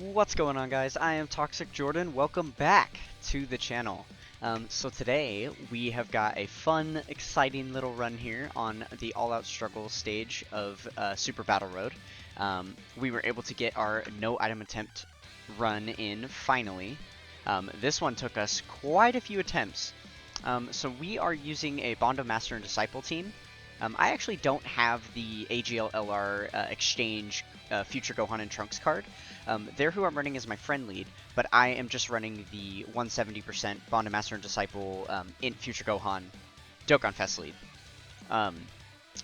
What's going on, guys? I am Toxic Jordan. Welcome back to the channel. So today we have got a fun, exciting little run here on the all-out struggle stage of Super Battle Road. We were able to get our no item attempt run in finally. This one took us quite a few attempts. So we are using a Bondo Master and Disciple team. I actually don't have the AGL LR exchange Future Gohan and Trunks card. They're who I'm running as my friend lead, but I am just running the 170% Bondo Master and Disciple in Future Gohan Dokkan Fest lead.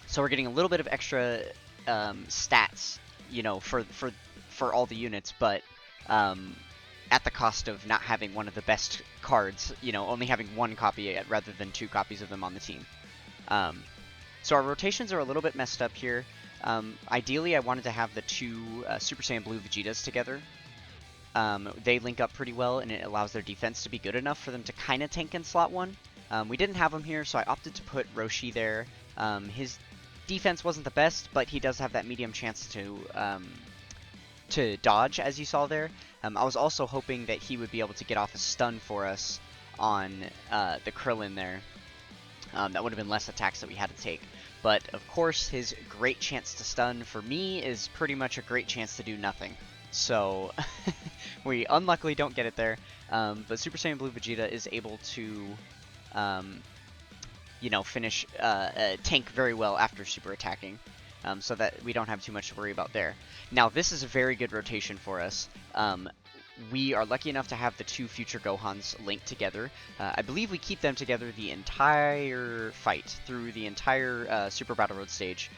So we're getting a little bit of extra stats, you know, for all the units, but at the cost of not having one of the best cards, you know, only having one copy rather than two copies of them on the team. So our rotations are a little bit messed up here. Ideally, I wanted to have the two Super Saiyan Blue Vegetas together. They link up pretty well, and it allows their defense to be good enough for them to kind of tank in slot 1. We didn't have him here, so I opted to put Roshi there. His defense wasn't the best, but he does have that medium chance to dodge, as you saw there. I was also hoping that he would be able to get off a stun for us on the Krillin there. That would have been less attacks that we had to take. But, of course, his great chance to stun for me is pretty much a great chance to do nothing. So, we unluckily don't get it there. But Super Saiyan Blue Vegeta is able to, you know, finish, tank very well after super attacking. So that we don't have too much to worry about there. Now, this is a very good rotation for us. We are lucky enough to have the two Future Gohans linked together. I believe we keep them together the entire fight, through the entire Super Battle Road stage.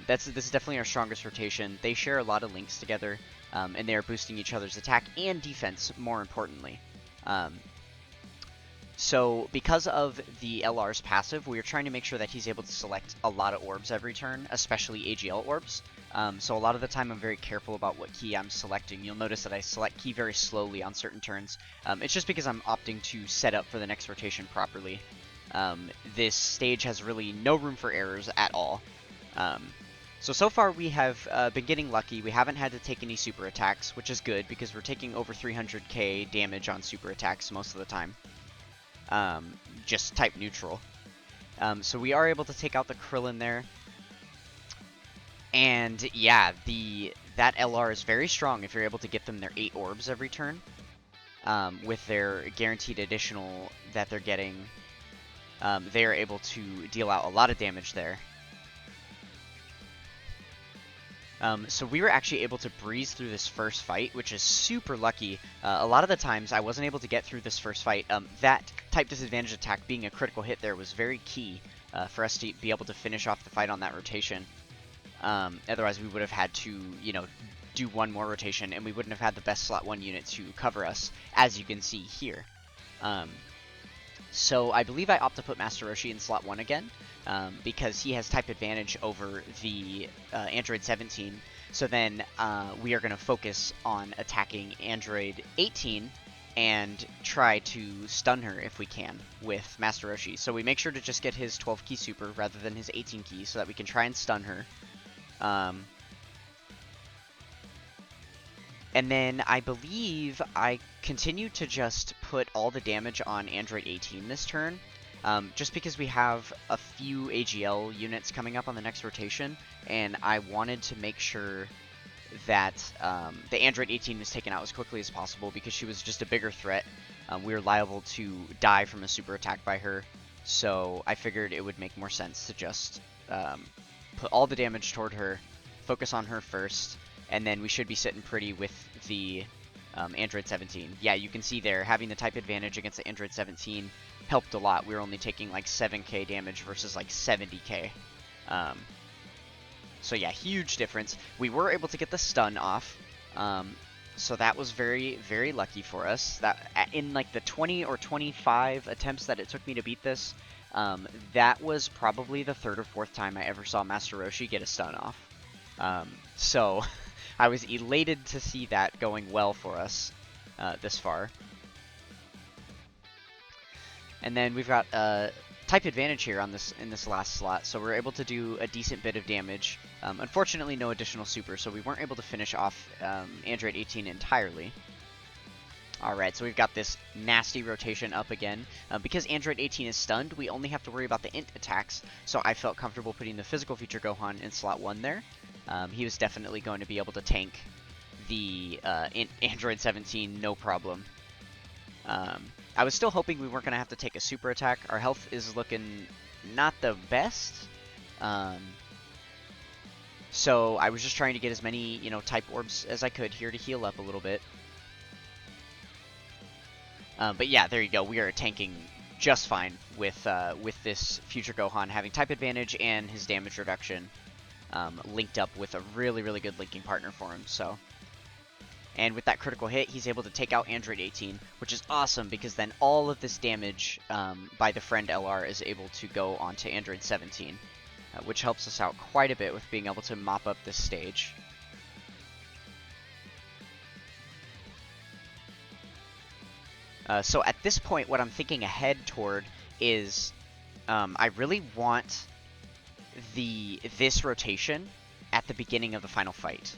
This is definitely our strongest rotation. They share a lot of links together, and they are boosting each other's attack and defense, more importantly. So, because of the LR's passive, we are trying to make sure that he's able to select a lot of orbs every turn, especially AGL orbs. So a lot of the time I'm very careful about what key I'm selecting. You'll notice that I select key very slowly on certain turns. It's just because I'm opting to set up for the next rotation properly. This stage has really no room for errors at all. So far we have been getting lucky. We haven't had to take any super attacks, which is good because we're taking over 300k damage on super attacks most of the time. Just type neutral. So we are able to take out the Krillin there. And yeah, that LR is very strong if you're able to get them their 8 orbs every turn. With their guaranteed additional that they're getting, they are able to deal out a lot of damage there. So we were actually able to breeze through this first fight, which is super lucky. A lot of the times I wasn't able to get through this first fight. That type disadvantage attack being a critical hit there was very key for us to be able to finish off the fight on that rotation. Otherwise we would have had to, you know, do one more rotation, and we wouldn't have had the best slot 1 unit to cover us, as you can see here. So I believe I opt to put Master Roshi in slot 1 again, because he has type advantage over the Android 17. So then we are going to focus on attacking Android 18 and try to stun her if we can with Master Roshi. So we make sure to just get his 12 key super rather than his 18 key so that we can try and stun her. And then I believe I continue to just put all the damage on Android 18 this turn, just because we have a few AGL units coming up on the next rotation, and I wanted to make sure that the Android 18 was taken out as quickly as possible because she was just a bigger threat. We were liable to die from a super attack by her, so I figured it would make more sense to just put all the damage toward her, focus on her first, and then we should be sitting pretty with the Android 17. Yeah, you can see there, having the type advantage against the Android 17 helped a lot. We were only taking like 7k damage versus like 70k. So yeah, huge difference. We were able to get the stun off, so that was very, very lucky for us. That in like the 20 or 25 attempts that it took me to beat this, that was probably the 3rd or 4th time I ever saw Master Roshi get a stun off. So I was elated to see that going well for us this far. And then we've got type advantage here on in this last slot, so we're able to do a decent bit of damage Unfortunately, no additional super, so we weren't able to finish off Android 18 entirely. Alright, so we've got this nasty rotation up again. Because Android 18 is stunned, we only have to worry about the int attacks, so I felt comfortable putting the physical feature Gohan in slot 1 there. He was definitely going to be able to tank the Android 17, no problem. I was still hoping we weren't going to have to take a super attack. Our health is looking not the best. So I was just trying to get as many, type orbs as I could here to heal up a little bit. But yeah, there you go. We are tanking just fine with this future Gohan having type advantage and his damage reduction linked up with a really, really good linking partner for him. So, and with that critical hit, he's able to take out Android 18, which is awesome because then all of this damage by the friend LR is able to go onto Android 17, which helps us out quite a bit with being able to mop up this stage. So at this point, what I'm thinking ahead toward is I really want this rotation at the beginning of the final fight.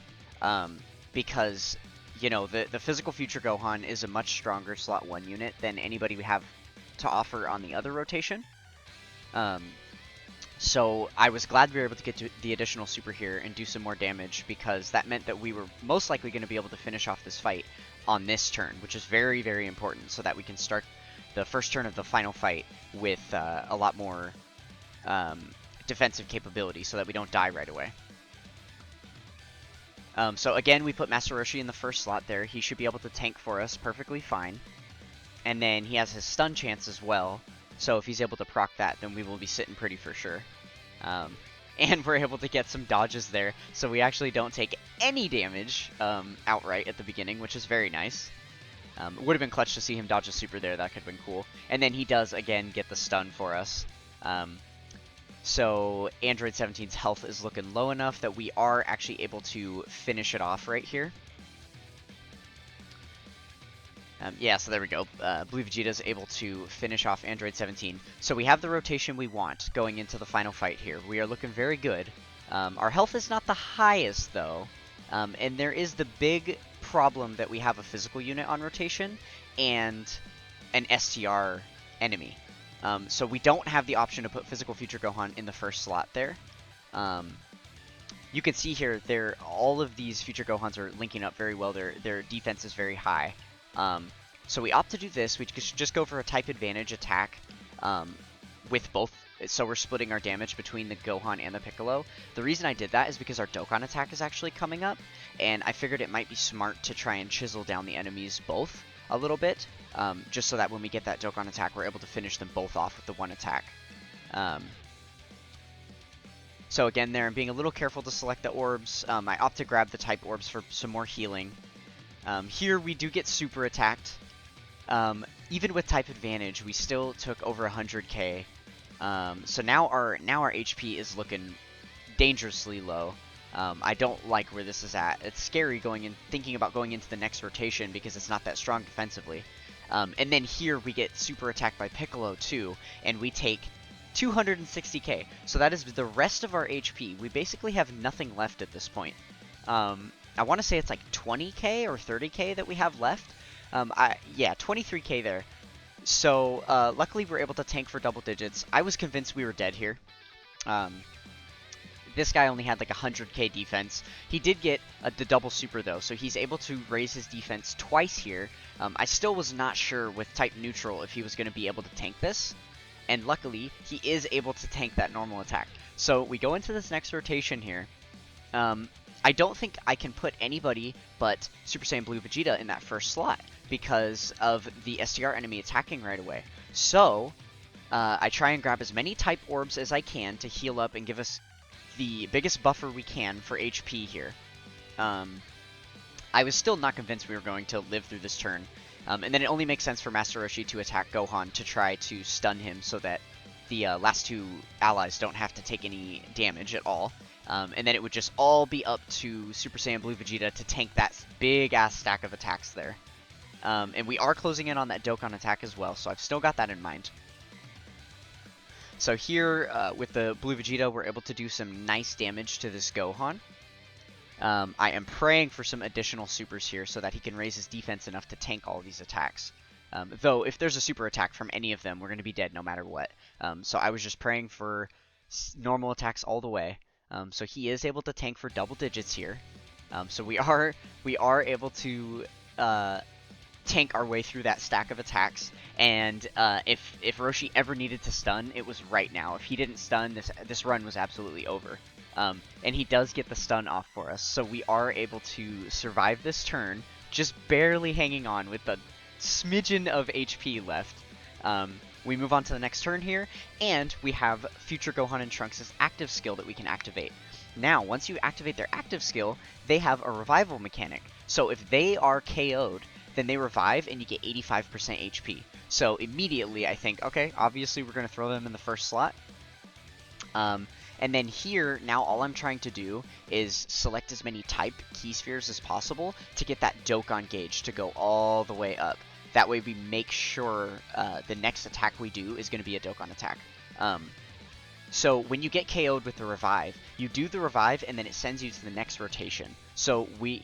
Because, the physical future Gohan is a much stronger slot 1 unit than anybody we have to offer on the other rotation. So I was glad we were able to get to the additional super here and do some more damage, because that meant that we were most likely going to be able to finish off this fight on this turn, which is very, very important, so that we can start the first turn of the final fight with a lot more defensive capability so that we don't die right away. So again, we put Master Roshi in the first slot there. He should be able to tank for us perfectly fine. And then he has his stun chance as well, so if he's able to proc that, then we will be sitting pretty for sure. And we're able to get some dodges there, so we actually don't take any damage outright at the beginning, which is very nice. It would have been clutch to see him dodge a super there. That could have been cool. And then he does, again, get the stun for us. So Android 17's health is looking low enough that we are actually able to finish it off right here. Yeah, so there we go. Blue Vegeta's able to finish off Android 17. So we have the rotation we want going into the final fight here. We are looking very good. Our health is not the highest, though. And there is the big problem that we have a physical unit on rotation and an STR enemy. So we don't have the option to put physical future Gohan in the first slot there. You can see here, all of these future Gohans are linking up very well. Their defense is very high. So we opt to do this. We just go for a type advantage attack with both. So we're splitting our damage between the Gohan and the Piccolo. The reason I did that is because our Dokkan attack is actually coming up, and I figured it might be smart to try and chisel down the enemies both a little bit, just so that when we get that Dokkan attack, we're able to finish them both off with the one attack. So again there, I'm being a little careful to select the orbs. I opt to grab the type orbs for some more healing. Here we do get super attacked. Even with type advantage, we still took over 100k. So now our HP is looking dangerously low. I don't like where this is at. It's scary thinking about going into the next rotation because it's not that strong defensively. And then here we get super attacked by Piccolo too, and we take 260k. So that is the rest of our HP. We basically have nothing left at this point. I want to say it's like 20k or 30k that we have left. Yeah, 23k there. So, luckily we're able to tank for double digits. I was convinced we were dead here. This guy only had like 100k defense. He did get the double super though, so he's able to raise his defense twice here. I still was not sure with type neutral if he was going to be able to tank this. And luckily, he is able to tank that normal attack. So we go into this next rotation here. I don't think I can put anybody but Super Saiyan Blue Vegeta in that first slot because of the STR enemy attacking right away. So, I try and grab as many type orbs as I can to heal up and give us the biggest buffer we can for HP here. I was still not convinced we were going to live through this turn. And then it only makes sense for Master Roshi to attack Gohan to try to stun him so that the last two allies don't have to take any damage at all. And then it would just all be up to Super Saiyan Blue Vegeta to tank that big-ass stack of attacks there. And we are closing in on that Dokkan attack as well, so I've still got that in mind. So here, with the blue Vegeta, we're able to do some nice damage to this Gohan. I am praying for some additional supers here so that he can raise his defense enough to tank all these attacks. Though, if there's a super attack from any of them, we're going to be dead no matter what. So I was just praying for normal attacks all the way. So he is able to tank for double digits here. So we are able to tank our way through that stack of attacks. And if Roshi ever needed to stun, it was right now. If he didn't stun, this run was absolutely over. And he does get the stun off for us, so we are able to survive this turn, just barely hanging on with the smidgen of HP left. We move on to the next turn here, and we have Future Gohan and Trunks' active skill that we can activate. Now, once you activate their active skill, they have a revival mechanic. So if they are KO'd, then they revive and you get 85% HP. So immediately I think, okay, obviously we're going to throw them in the first slot. And then here, now all I'm trying to do is select as many type key spheres as possible to get that Dokkan gauge to go all the way up. That way we make sure the next attack we do is going to be a Dokkan attack. So when you get KO'd with the revive, you do the revive and then it sends you to the next rotation. So we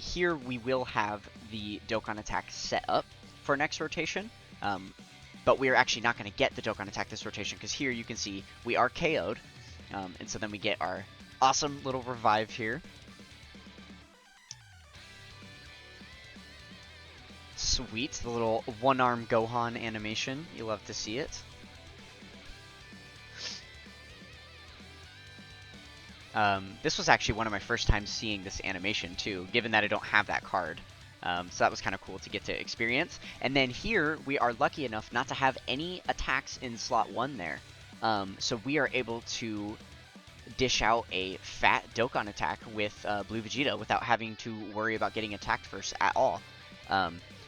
will have the Dokkan attack set up for next rotation. But we're actually not going to get the Dokkan attack this rotation because here you can see we are KO'd. And so then we get our awesome little revive here. Sweet, the little one-arm Gohan animation. You love to see it. This was actually one of my first times seeing this animation too, given that I don't have that card. So that was kind of cool to get to experience. And then here, we are lucky enough not to have any attacks in slot 1 there. So we are able to dish out a fat Dokkan attack with Blue Vegeta without having to worry about getting attacked first at all.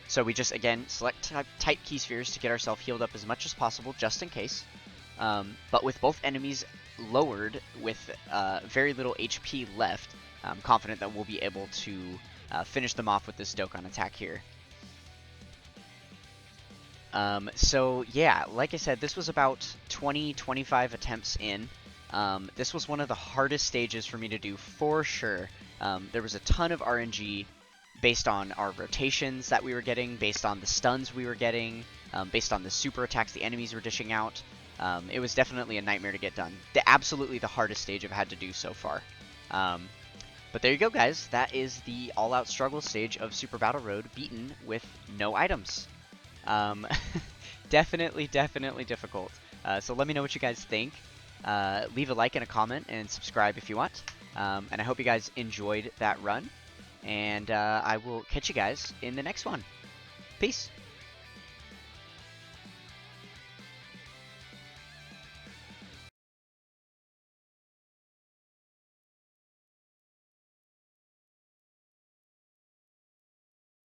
So we just, again, select type key spheres to get ourselves healed up as much as possible, just in case. But with both enemies lowered with very little HP left, I'm confident that we'll be able to finish them off with this Dokkan attack here. So yeah, like I said, this was about 20-25 attempts in. This was one of the hardest stages for me to do for sure. There was a ton of RNG based on our rotations that we were getting, based on the stuns we were getting, based on the super attacks the enemies were dishing out. It was definitely a nightmare to get done. Absolutely the hardest stage I've had to do so far. But there you go, guys. That is the all-out struggle stage of Super Battle Road, beaten with no items. Definitely difficult. So let me know what you guys think. Leave a like and a comment, and subscribe if you want. And I hope you guys enjoyed that run. And I will catch you guys in the next one. Peace.